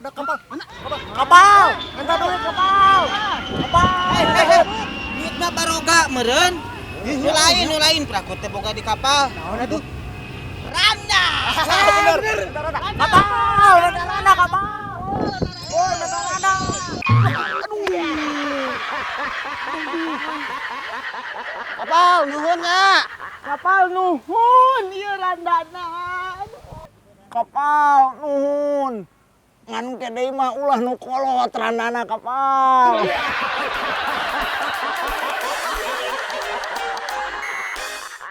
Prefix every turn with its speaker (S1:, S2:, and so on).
S1: Udah kapal, mana? Kapal, minta duit kapal.
S2: Duit mah baroga meureun. Nu lain prakut teh boga di kapal.
S1: Naon atuh?
S2: Randa.
S1: Bener. Kapal, ada kapal. Oh, ada. Kapal nuhun nya. Kapal nuhun ieu randana. Kapal nuhun. Ngan kedai mah ulah nu kolot randana kapal.